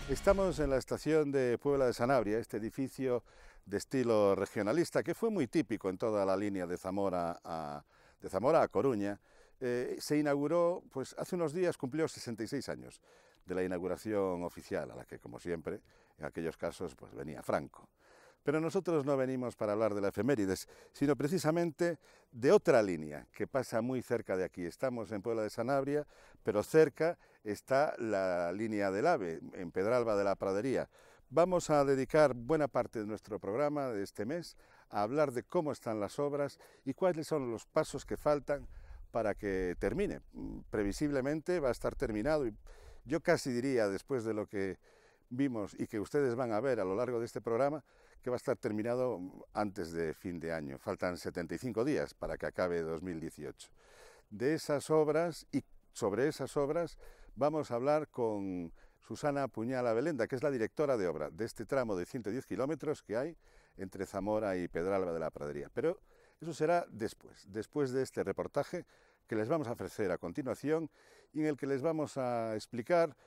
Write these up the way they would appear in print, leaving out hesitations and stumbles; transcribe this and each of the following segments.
Estamos en la estación de Puebla de Sanabria, este edificio de estilo regionalista que fue muy típico en toda la línea de Zamora a Coruña. Se inauguró, pues hace unos días cumplió 66 años de la inauguración oficial, a la que, como siempre, en aquellos casos, pues venía Franco. Pero nosotros no venimos para hablar de la efemérides, sino precisamente de otra línea que pasa muy cerca de aquí. Estamos en Puebla de Sanabria, pero cerca está la línea del AVE, en Pedralba de la Pradería. Vamos a dedicar buena parte de nuestro programa de este mes a hablar de cómo están las obras y cuáles son los pasos que faltan para que termine. Previsiblemente va a estar terminado y yo casi diría, después de lo que vimos y que ustedes van a ver a lo largo de este programa, que va a estar terminado antes de fin de año. Faltan 75 días para que acabe 2018. De esas obras y sobre esas obras vamos a hablar con Susana Puñal Abelenda, que es la directora de obra de este tramo de 110 kilómetros que hay entre Zamora y Pedralba de la Pradería. Pero eso será después de este reportaje que les vamos a ofrecer a continuación y en el que les vamos a explicar,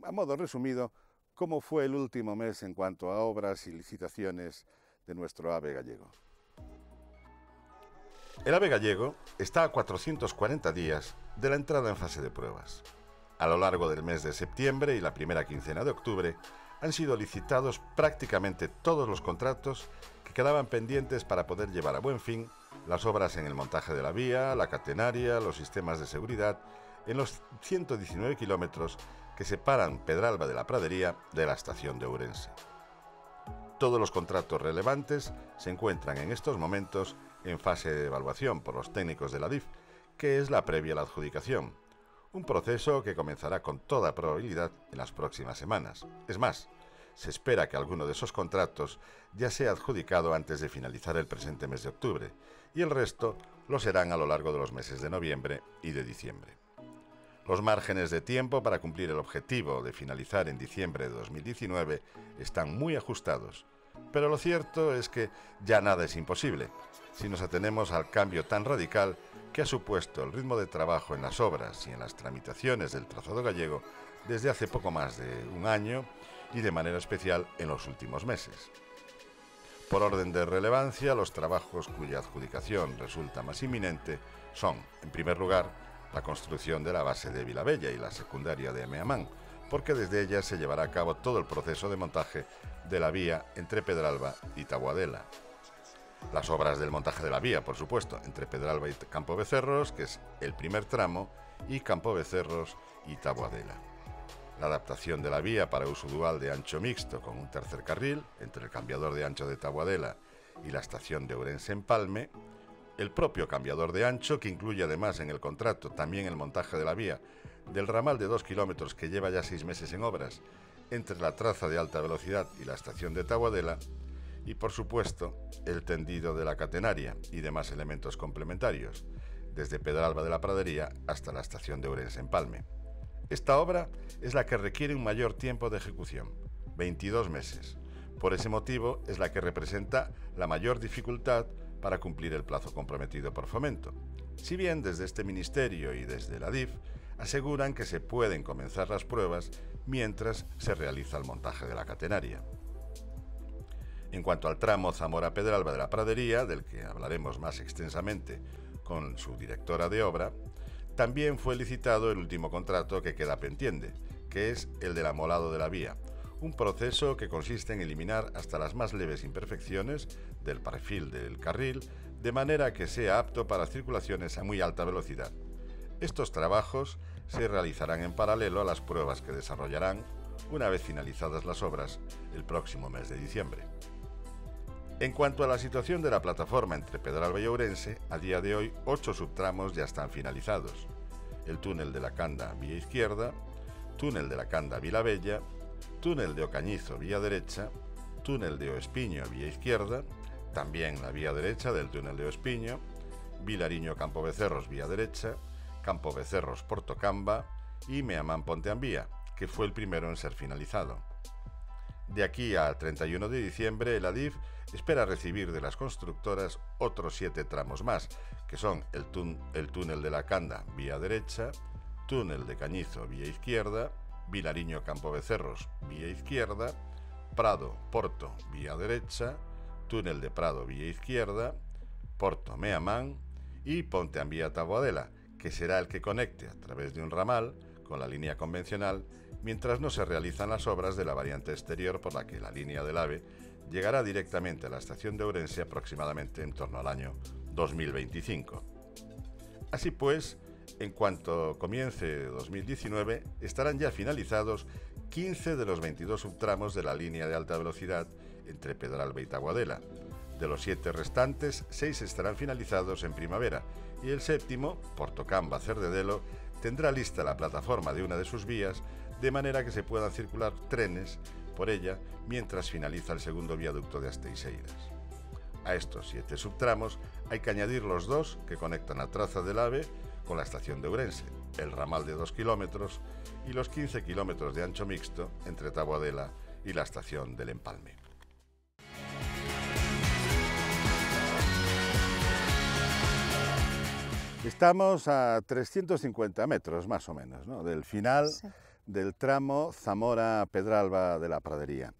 a modo resumido, cómo fue el último mes en cuanto a obras y licitaciones de nuestro AVE gallego. El AVE gallego está a 440 días de la entrada en fase de pruebas. A lo largo del mes de septiembre y la primera quincena de octubre han sido licitados prácticamente todos los contratos que quedaban pendientes para poder llevar a buen fin las obras en el montaje de la vía, la catenaria, los sistemas de seguridad, en los 119 kilómetros que separan Pedralba de la Pradería de la estación de Ourense. Todos los contratos relevantes se encuentran en estos momentos en fase de evaluación por los técnicos de la DIF, que es la previa a la adjudicación, un proceso que comenzará con toda probabilidad en las próximas semanas. Es más, se espera que alguno de esos contratos ya sea adjudicado antes de finalizar el presente mes de octubre, y el resto lo serán a lo largo de los meses de noviembre y de diciembre. Los márgenes de tiempo para cumplir el objetivo de finalizar en diciembre de 2019 están muy ajustados, pero lo cierto es que ya nada es imposible, si nos atenemos al cambio tan radical que ha supuesto el ritmo de trabajo en las obras y en las tramitaciones del trazado gallego desde hace poco más de un año y de manera especial en los últimos meses. Por orden de relevancia, los trabajos cuya adjudicación resulta más inminente son, en primer lugar, la construcción de la base de Vilabella y la secundaria de Meamán, porque desde ella se llevará a cabo todo el proceso de montaje de la vía entre Pedralba y Taboadela. Las obras del montaje de la vía, por supuesto, entre Pedralba y Campo Becerros, que es el primer tramo, y Campo Becerros y Taboadela. La adaptación de la vía para uso dual de ancho mixto con un tercer carril entre el cambiador de ancho de Taboadela y la estación de Ourense-Empalme, el propio cambiador de ancho, que incluye además en el contrato también el montaje de la vía del ramal de 2 kilómetros que lleva ya 6 meses en obras entre la traza de alta velocidad y la estación de Taboadela, y por supuesto el tendido de la catenaria y demás elementos complementarios, desde Pedralba de la Pradería hasta la estación de Ourense-Empalme. Esta obra es la que requiere un mayor tiempo de ejecución, 22 meses. Por ese motivo es la que representa la mayor dificultad para cumplir el plazo comprometido por Fomento. Si bien desde este ministerio y desde la DIF aseguran que se pueden comenzar las pruebas mientras se realiza el montaje de la catenaria. En cuanto al tramo Zamora-Pedralba de la Pradería, del que hablaremos más extensamente con su directora de obra, también fue licitado el último contrato que queda pendiente, que es el del amolado de la vía, un proceso que consiste en eliminar hasta las más leves imperfecciones del perfil del carril, de manera que sea apto para circulaciones a muy alta velocidad. Estos trabajos se realizarán en paralelo a las pruebas que desarrollarán, una vez finalizadas las obras, el próximo mes de diciembre. En cuanto a la situación de la plataforma entre Pedralba y Ourense, a día de hoy 8 subtramos ya están finalizados: el túnel de la Canda vía izquierda, túnel de la Canda Vilabella, túnel de Ocañizo vía derecha, túnel de Oespiño vía izquierda, también la vía derecha del túnel de Oespiño, Vilariño Campo Becerros vía derecha, Campo Becerros Portocamba y Meamán Ponteambía, que fue el primero en ser finalizado. De aquí al 31 de diciembre, el ADIF espera recibir de las constructoras otros 7 tramos más, que son el túnel de la Canda vía derecha, túnel de Cañizo vía izquierda, Vilariño Campo Becerros, vía izquierda, Prado Porto, vía derecha, Túnel de Prado, vía izquierda, Porto Meamán y Ponte Ambía Taboadela, que será el que conecte a través de un ramal con la línea convencional, mientras no se realizan las obras de la variante exterior por la que la línea del AVE llegará directamente a la estación de Ourense aproximadamente en torno al año 2025. Así pues, en cuanto comience 2019, estarán ya finalizados 15 de los 22 subtramos de la línea de alta velocidad entre Pedralba y Taboadela. De los 7 restantes, 6 estarán finalizados en primavera y el séptimo, Portocamba-Cerdedelo, tendrá lista la plataforma de una de sus vías de manera que se puedan circular trenes por ella mientras finaliza el segundo viaducto de Asteixeiras. A estos 7 subtramos hay que añadir los 2 que conectan la traza del AVE con la estación de Ourense, el ramal de 2 kilómetros y los 15 kilómetros de ancho mixto entre Taboadela y la estación del Empalme. Estamos a 350 metros más o menos, ¿no?, del final Sí. del tramo Zamora-Pedralba de la Pradería.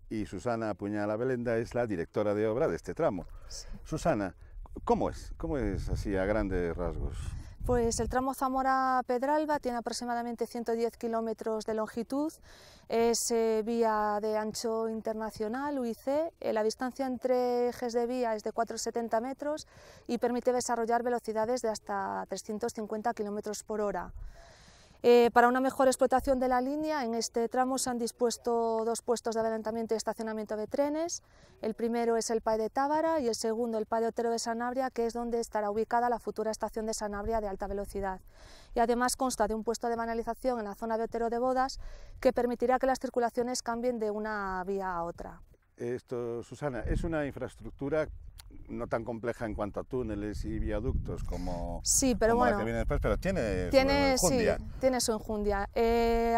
Y Susana Puñala Belenda es la directora de obra de este tramo. Sí. Susana, ¿cómo es? ¿Cómo es así a grandes rasgos? Pues el tramo Zamora-Pedralba tiene aproximadamente 110 kilómetros de longitud, es vía de ancho internacional, UIC, la distancia entre ejes de vía es de 4,70 metros y permite desarrollar velocidades de hasta 350 kilómetros por hora. Para una mejor explotación de la línea, en este tramo se han dispuesto 2 puestos de adelantamiento y estacionamiento de trenes. El primero es el PAE de Tábara y el segundo el PAE de Otero de Sanabria, que es donde estará ubicada la futura estación de Sanabria de alta velocidad. Y además consta de un puesto de banalización en la zona de Otero de Bodas, que permitirá que las circulaciones cambien de una vía a otra. Esto, Susana, es una infraestructura no tan compleja en cuanto a túneles y viaductos como, Sí, pero como la bueno, que viene después, pero tiene su sí, enjundia. tiene su enjundia.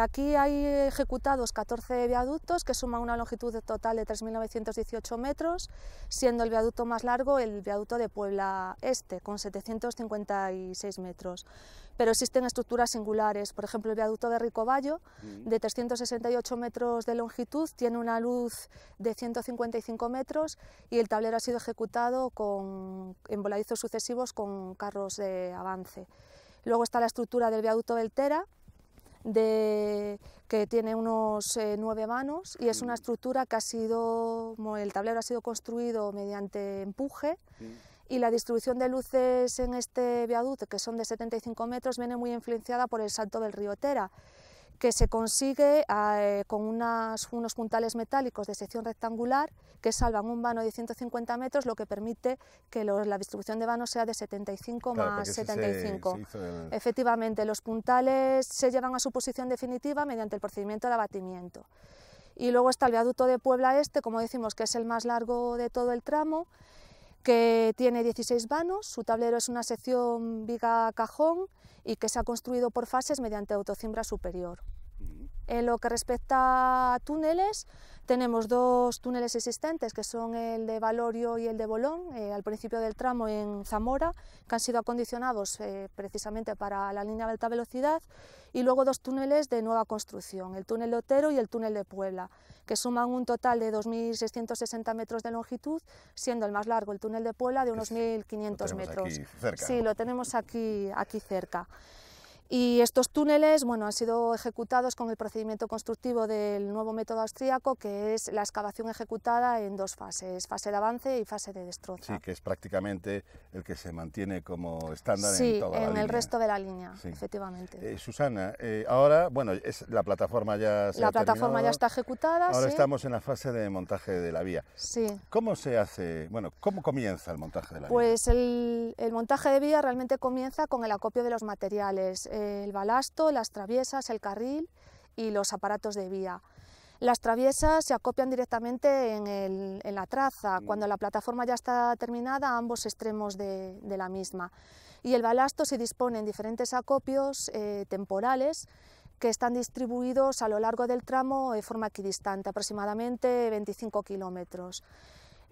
Aquí hay ejecutados 14 viaductos que suman una longitud total de 3.918 metros, siendo el viaducto más largo el viaducto de Puebla Este, con 756 metros. Pero existen estructuras singulares, por ejemplo el viaducto de Ricoballo, de 368 metros de longitud, tiene una luz de 155 metros y el tablero ha sido ejecutado en voladizos sucesivos con carros de avance. Luego está la estructura del viaducto del Tera, que tiene unos 9 vanos y es una estructura que el tablero ha sido construido mediante empuje. Y la distribución de luces en este viaducto, que son de 75 metros, viene muy influenciada por el salto del río Tera, que se consigue con unos puntales metálicos de sección rectangular que salvan un vano de 150 metros, lo que permite que la distribución de vanos sea de 75 más 75. Efectivamente, los puntales se llevan a su posición definitiva mediante el procedimiento de abatimiento. Y luego está el viaducto de Puebla Este, como decimos, que es el más largo de todo el tramo, que tiene 16 vanos, su tablero es una sección viga-cajón y que se ha construido por fases mediante autocimbra superior. En lo que respecta a túneles, tenemos 2 túneles existentes, que son el de Valorio y el de Bolón, al principio del tramo en Zamora, que han sido acondicionados precisamente para la línea de alta velocidad, y luego 2 túneles de nueva construcción, el túnel de Otero y el túnel de Puebla, que suman un total de 2.660 metros de longitud, siendo el más largo el túnel de Puebla de unos 1.500 metros. Aquí cerca. Sí, lo tenemos aquí cerca. Y estos túneles, bueno, han sido ejecutados con el procedimiento constructivo del nuevo método austríaco, que es la excavación ejecutada en 2 fases, fase de avance y fase de destroza. Sí, que es prácticamente el que se mantiene como estándar en toda la línea. Sí, en el resto de la línea, sí. efectivamente. Susana, ahora, bueno, la plataforma ya se ha La plataforma terminado. ya está ejecutada, Ahora sí. estamos en la fase de montaje de la vía. Sí. ¿Cómo se hace, cómo comienza el montaje de la vía? Pues el montaje de vía realmente comienza con el acopio de los materiales, el balasto, las traviesas, el carril y los aparatos de vía. Las traviesas se acopian directamente en la traza, cuando la plataforma ya está terminada a ambos extremos de la misma. Y el balasto se dispone en diferentes acopios temporales que están distribuidos a lo largo del tramo de forma equidistante, aproximadamente 25 kilómetros.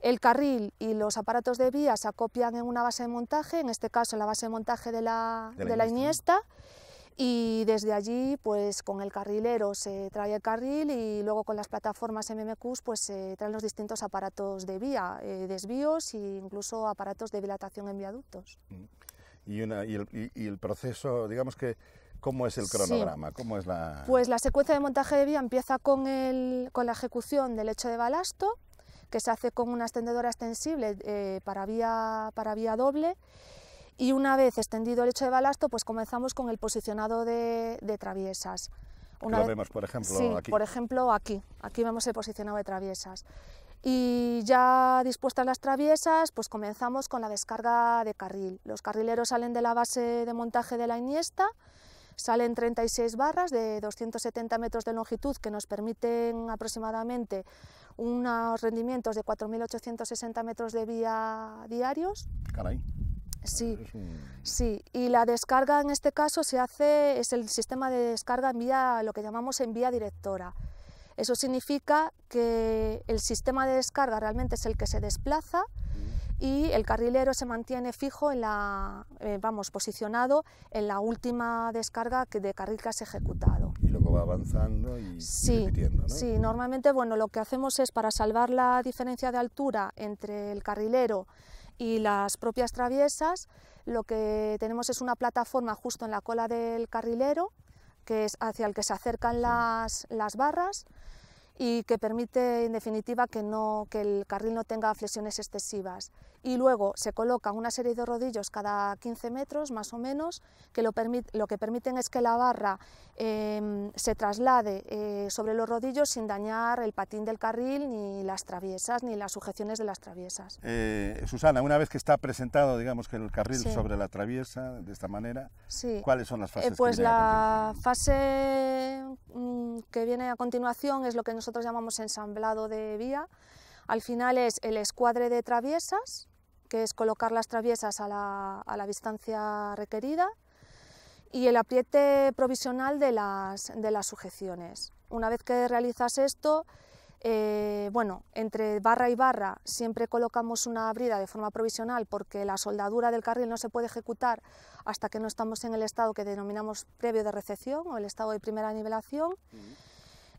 El carril y los aparatos de vía se acopian en una base de montaje, en este caso en la base de montaje de la Iniesta, y desde allí pues con el carrilero se trae el carril y luego con las plataformas MMQs pues se traen los distintos aparatos de vía, desvíos e incluso aparatos de dilatación en viaductos. Y el proceso, digamos que, ¿cómo es el cronograma? Sí. ¿Cómo es la...? Pues la secuencia de montaje de vía empieza con la ejecución del lecho de balasto, que se hace con una extendedora extensible para vía doble, y una vez extendido el lecho de balasto, pues comenzamos con el posicionado de traviesas. Lo vemos, por ejemplo, sí, aquí. Por ejemplo, aquí vemos el posicionado de traviesas. Y ya dispuestas las traviesas, pues comenzamos con la descarga de carril. Los carrileros salen de la base de montaje de la Iniesta, salen 36 barras de 270 metros de longitud que nos permiten aproximadamente unos rendimientos de 4.860 metros de vía diarios. Caray. Sí, sí, y la descarga en este caso es el sistema de descarga en vía, lo que llamamos en vía directora. Eso significa que el sistema de descarga realmente es el que se desplaza y el carrilero se mantiene fijo posicionado en la última descarga de carril que has ejecutado. Y luego va avanzando y repitiendo, ¿no? Sí, normalmente lo que hacemos es, para salvar la diferencia de altura entre el carrilero y las propias traviesas, lo que tenemos es una plataforma justo en la cola del carrilero, que es hacia el que se acercan las barras y que permite, en definitiva, que el carril no tenga flexiones excesivas. Y luego se colocan una serie de rodillos cada 15 metros, más o menos, que lo que permiten es que la barra se traslade sobre los rodillos sin dañar el patín del carril, ni las traviesas, ni las sujeciones de las traviesas. Susana, una vez que está presentado, digamos, que el carril sobre la traviesa, de esta manera, ¿cuáles son las fases? Pues la fase que viene a continuación es lo que nosotros llamamos ensamblado de vía. Al final es el escuadre de traviesas, que es colocar las traviesas a la distancia requerida, y el apriete provisional de las sujeciones. Una vez que realizas esto, entre barra y barra siempre colocamos una brida de forma provisional, porque la soldadura del carril no se puede ejecutar hasta que no estamos en el estado que denominamos previo de recepción o el estado de primera nivelación.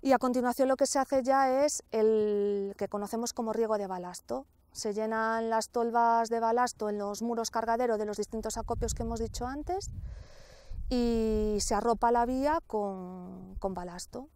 Y a continuación lo que se hace ya es el que conocemos como riego de balasto. Se llenan las tolvas de balasto en los muros cargadero de los distintos acopios que hemos dicho antes y se arropa la vía con balasto.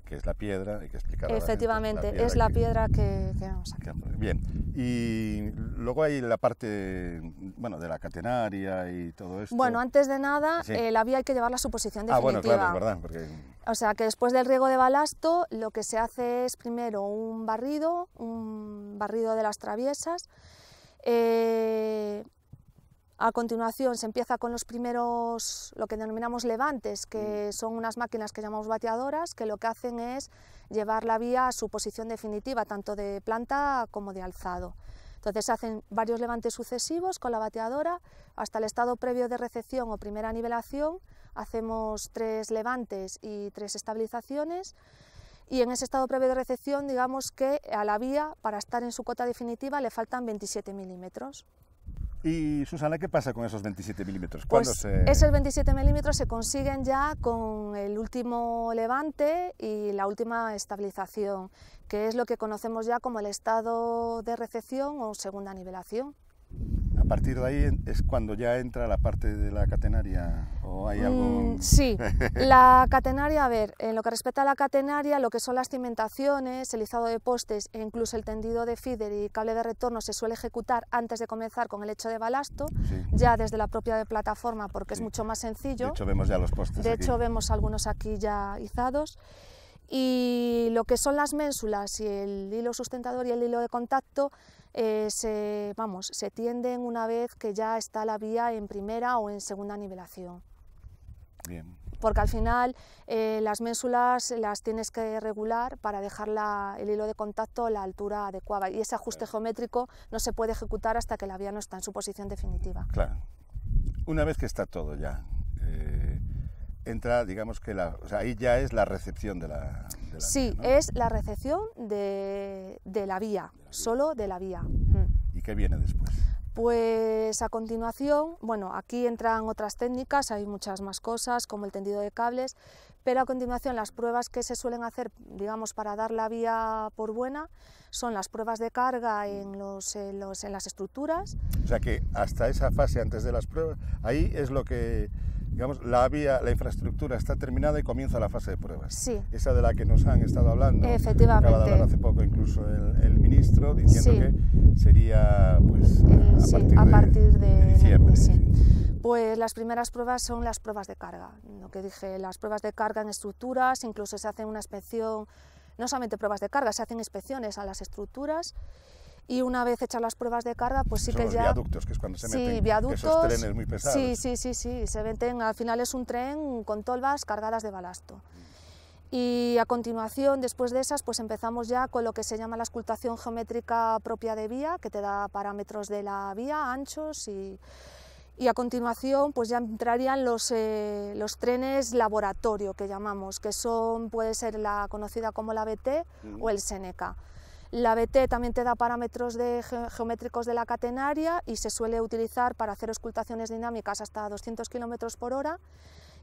Que es la piedra, hay que explicar. Efectivamente, es la piedra que vamos a... Bien, y luego hay la parte, de la catenaria y todo esto. Bueno, antes de nada, la vía hay que llevarla a su posición definitiva. Bueno, claro, es verdad. O sea, que después del riego de balasto, lo que se hace es primero un barrido de las traviesas. A continuación se empieza con los primeros, lo que denominamos levantes, que son unas máquinas que llamamos bateadoras, que lo que hacen es llevar la vía a su posición definitiva, tanto de planta como de alzado. Entonces se hacen varios levantes sucesivos con la bateadora hasta el estado previo de recepción o primera nivelación. Hacemos 3 levantes y 3 estabilizaciones, y en ese estado previo de recepción, digamos que a la vía, para estar en su cota definitiva, le faltan 27 milímetros. Y Susana, ¿qué pasa con esos 27 milímetros? Pues esos 27 milímetros se consiguen ya con el último levante y la última estabilización, que es lo que conocemos ya como el estado de recepción o segunda nivelación. A partir de ahí es cuando ya entra la parte de la catenaria, ¿o hay algo...? Sí, la catenaria, en lo que respecta a la catenaria, lo que son las cimentaciones, el izado de postes e incluso el tendido de feeder y cable de retorno se suele ejecutar antes de comenzar con el lecho de balasto, ya desde la propia plataforma, porque es mucho más sencillo. De hecho vemos ya los postes. De hecho vemos algunos aquí ya izados. Y lo que son las ménsulas y el hilo sustentador y el hilo de contacto se tienden una vez que ya está la vía en primera o en segunda nivelación. Bien. Porque al final las ménsulas las tienes que regular para dejar el hilo de contacto a la altura adecuada, y ese ajuste geométrico no se puede ejecutar hasta que la vía no está en su posición definitiva. Claro. Una vez que está todo ya, entra, digamos que ahí ya es la recepción de la sí, vía, ¿no? Es la recepción de la vía, solo de la vía. ¿Y qué viene después? Pues a continuación, bueno, aquí entran otras técnicas, hay muchas más cosas como el tendido de cables, pero a continuación las pruebas que se suelen hacer, digamos, para dar la vía por buena, son las pruebas de carga en las estructuras. O sea que hasta esa fase antes de las pruebas, ahí es lo que, digamos, la infraestructura está terminada y comienza la fase de pruebas. Sí. Esa de la que nos han estado hablando. Efectivamente. Acaba de hablar hace poco incluso el ministro diciendo Sí. que sería pues a partir de diciembre. Sí. Pues las primeras pruebas son las pruebas de carga, lo que dije, las pruebas de carga en estructuras, incluso se hace una inspección, no solamente pruebas de carga, se hacen inspecciones a las estructuras. Y una vez hechas las pruebas de carga, pues sí son que los ya... viaductos, que es cuando se meten viaductos, esos trenes muy pesados. Sí, se meten, al final es un tren con tolvas cargadas de balasto. Y a continuación, después de esas, pues empezamos ya con lo que se llama la auscultación geométrica propia de vía, que te da parámetros de la vía, anchos, y a continuación pues ya entrarían los trenes laboratorio, que llamamos, que son, puede ser la conocida como la BT o el Seneca. La BT también te da parámetros geométricos de la catenaria y se suele utilizar para hacer auscultaciones dinámicas hasta 200 km por hora.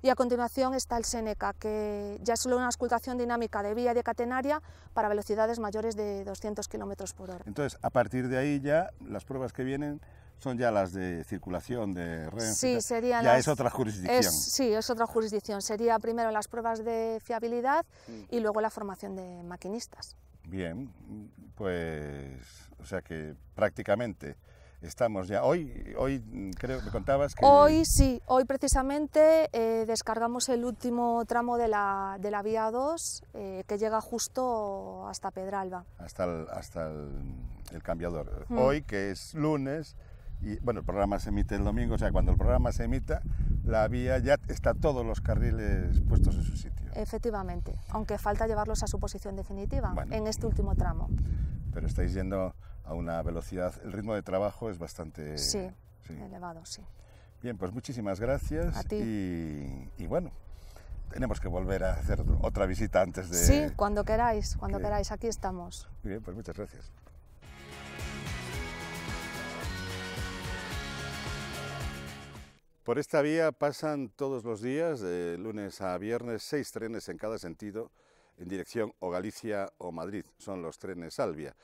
Y a continuación está el Seneca, que ya es solo una auscultación dinámica de vía y de catenaria para velocidades mayores de 200 km por hora. Entonces, a partir de ahí ya las pruebas que vienen son ya las de circulación, de Renfe. Sí, serían ya es otra jurisdicción. Sí, es otra jurisdicción. Sería primero las pruebas de fiabilidad y luego la formación de maquinistas. Bien, pues, o sea que prácticamente estamos ya. Hoy creo que me contabas que... Hoy sí, hoy precisamente descargamos el último tramo de la vía 2 que llega justo hasta Pedralba. Hasta el cambiador. Hoy, que es lunes, y bueno, el programa se emite el domingo, o sea, cuando el programa se emita, la vía ya está todos los carriles puestos en su sitio. Efectivamente, aunque falta llevarlos a su posición definitiva, bueno, en este último tramo. Pero estáis yendo a una velocidad, el ritmo de trabajo es bastante... Sí, elevado, sí. Bien, pues muchísimas gracias. A ti. Y bueno, tenemos que volver a hacer otra visita antes de... Sí, cuando queráis, aquí estamos. Muy bien, pues muchas gracias. Por esta vía pasan todos los días, de lunes a viernes, 6 trenes en cada sentido, en dirección o Galicia o Madrid. Son los trenes Salvia,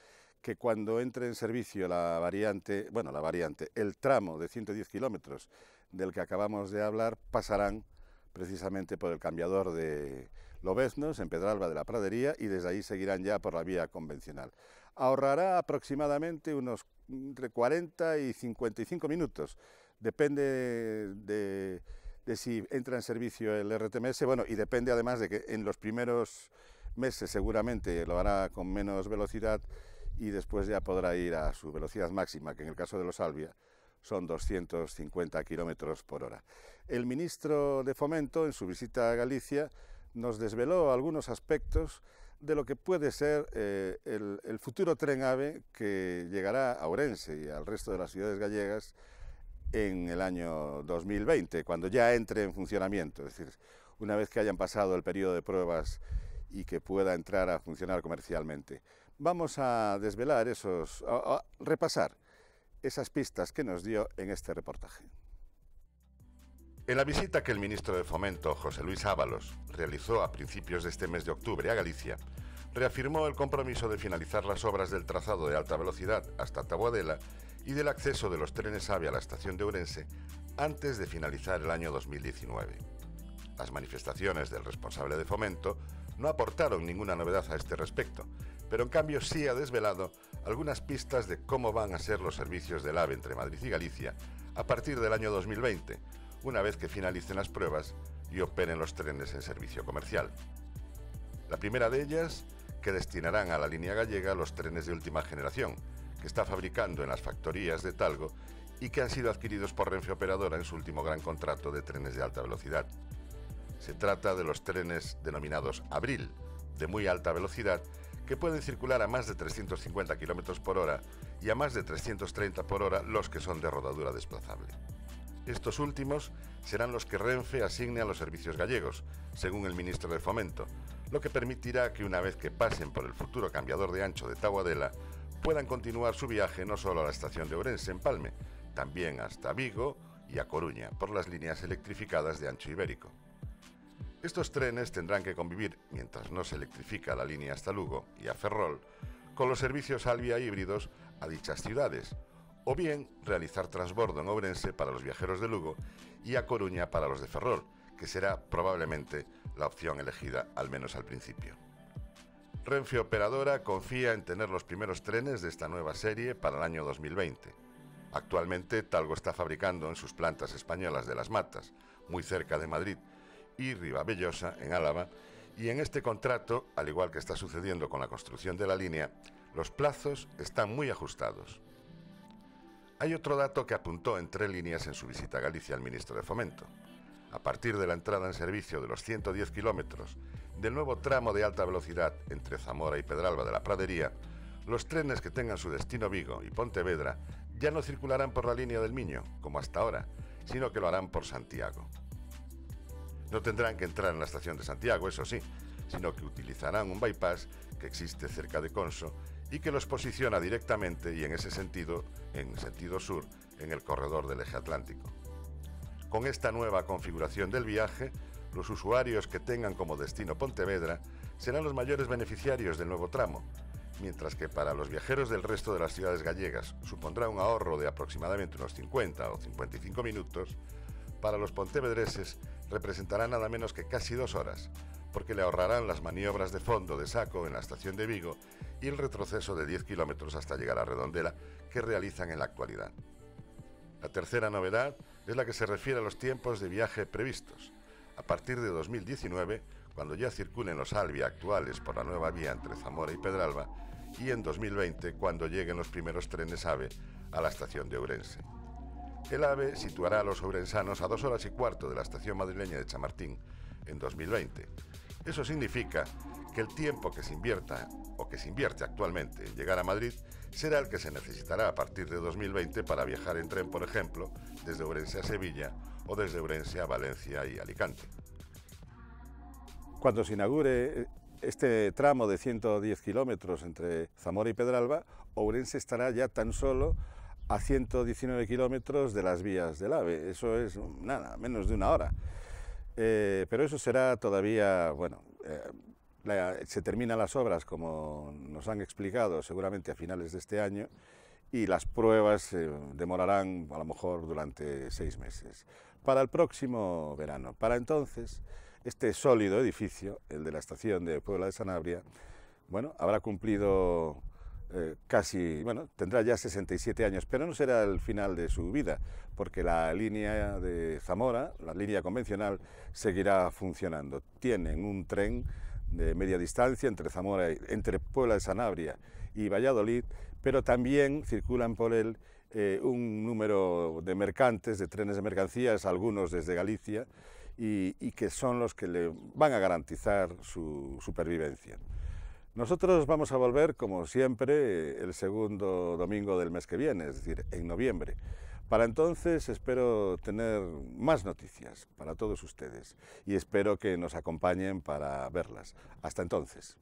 que cuando entre en servicio el tramo de 110 kilómetros del que acabamos de hablar, pasarán precisamente por el cambiador de Lobeznos, en Pedralba de la Pradería, y desde ahí seguirán ya por la vía convencional. Ahorrará aproximadamente unos entre 40 y 55 minutos, depende de si entra en servicio el RTMS, bueno, y depende además de que en los primeros meses seguramente lo hará con menos velocidad y después ya podrá ir a su velocidad máxima, que en el caso de los Salvia son 250 kilómetros por hora. El ministro de Fomento, en su visita a Galicia, nos desveló algunos aspectos de lo que puede ser el futuro tren AVE que llegará a Ourense y al resto de las ciudades gallegas en el año 2020, cuando ya entre en funcionamiento, es decir, una vez que hayan pasado el periodo de pruebas y que pueda entrar a funcionar comercialmente. Vamos a desvelar a repasar esas pistas que nos dio en este reportaje. En la visita que el ministro de Fomento, José Luis Ábalos, realizó a principios de este mes de octubre a Galicia, reafirmó el compromiso de finalizar las obras del trazado de alta velocidad hasta Taboadela y del acceso de los trenes AVE a la estación de Ourense antes de finalizar el año 2019. Las manifestaciones del responsable de Fomento no aportaron ninguna novedad a este respecto, pero en cambio sí ha desvelado algunas pistas de cómo van a ser los servicios del AVE entre Madrid y Galicia a partir del año 2020, una vez que finalicen las pruebas y operen los trenes en servicio comercial. La primera de ellas, que destinarán a la línea gallega los trenes de última generación, que está fabricando en las factorías de Talgo y que han sido adquiridos por Renfe Operadora en su último gran contrato de trenes de alta velocidad. Se trata de los trenes denominados Abril, de muy alta velocidad, que pueden circular a más de 350 km por hora y a más de 330 por hora los que son de rodadura desplazable. Estos últimos serán los que Renfe asigne a los servicios gallegos, según el ministro de Fomento, lo que permitirá que una vez que pasen por el futuro cambiador de ancho de Taboadela, puedan continuar su viaje no solo a la estación de Ourense, en Palme, también hasta Vigo y a Coruña por las líneas electrificadas de ancho ibérico. Estos trenes tendrán que convivir, mientras no se electrifica la línea hasta Lugo y a Ferrol, con los servicios Alvia híbridos a dichas ciudades, o bien realizar transbordo en Ourense para los viajeros de Lugo y a Coruña para los de Ferrol, que será probablemente la opción elegida, al menos al principio. Renfe Operadora confía en tener los primeros trenes de esta nueva serie para el año 2020. Actualmente Talgo está fabricando en sus plantas españolas de Las Matas, muy cerca de Madrid, y Ribavellosa, en Álava, y en este contrato, al igual que está sucediendo con la construcción de la línea, los plazos están muy ajustados. Hay otro dato que apuntó entre líneas en su visita a Galicia el ministro de Fomento. A partir de la entrada en servicio de los 110 kilómetros del nuevo tramo de alta velocidad entre Zamora y Pedralba de la Pradería, los trenes que tengan su destino Vigo y Pontevedra ya no circularán por la línea del Miño, como hasta ahora, sino que lo harán por Santiago. No tendrán que entrar en la estación de Santiago, eso sí, sino que utilizarán un bypass que existe cerca de Conso y que los posiciona directamente y en ese sentido, en sentido sur, en el corredor del eje atlántico. Con esta nueva configuración del viaje, los usuarios que tengan como destino Pontevedra serán los mayores beneficiarios del nuevo tramo, mientras que para los viajeros del resto de las ciudades gallegas supondrá un ahorro de aproximadamente unos 50 o 55 minutos, para los pontevedreses representará nada menos que casi 2 horas, porque le ahorrarán las maniobras de fondo de saco en la estación de Vigo y el retroceso de 10 kilómetros hasta llegar a Redondela que realizan en la actualidad. La tercera novedad es la que se refiere a los tiempos de viaje previstos. A partir de 2019, cuando ya circulen los Alvia actuales por la nueva vía entre Zamora y Pedralba, y en 2020, cuando lleguen los primeros trenes AVE a la estación de Ourense. El AVE situará a los ourensanos a 2 horas y cuarto de la estación madrileña de Chamartín en 2020. Eso significa que el tiempo que se invierta o que se invierte actualmente en llegar a Madrid será el que se necesitará a partir de 2020 para viajar en tren, por ejemplo, desde Ourense a Sevilla o desde Ourense a Valencia y Alicante. Cuando se inaugure este tramo de 110 kilómetros entre Zamora y Pedralba, Ourense estará ya tan solo a 119 kilómetros de las vías del AVE. Eso es nada, menos de 1 hora. Pero eso será todavía, bueno, se terminan las obras, como nos han explicado, seguramente a finales de este año, y las pruebas demorarán a lo mejor durante 6 meses. Para el próximo verano. Para entonces, este sólido edificio, el de la estación de Puebla de Sanabria, bueno, habrá cumplido tendrá ya 67 años, pero no será el final de su vida, porque la línea de Zamora, la línea convencional, seguirá funcionando. Tienen un tren de media distancia entre Puebla de Sanabria y Valladolid, pero también circulan por él un número de mercantes, de trenes de mercancías, algunos desde Galicia, y que son los que le van a garantizar su supervivencia. Nosotros vamos a volver, como siempre, el segundo domingo del mes que viene, es decir, en noviembre. Para entonces espero tener más noticias para todos ustedes y espero que nos acompañen para verlas. Hasta entonces.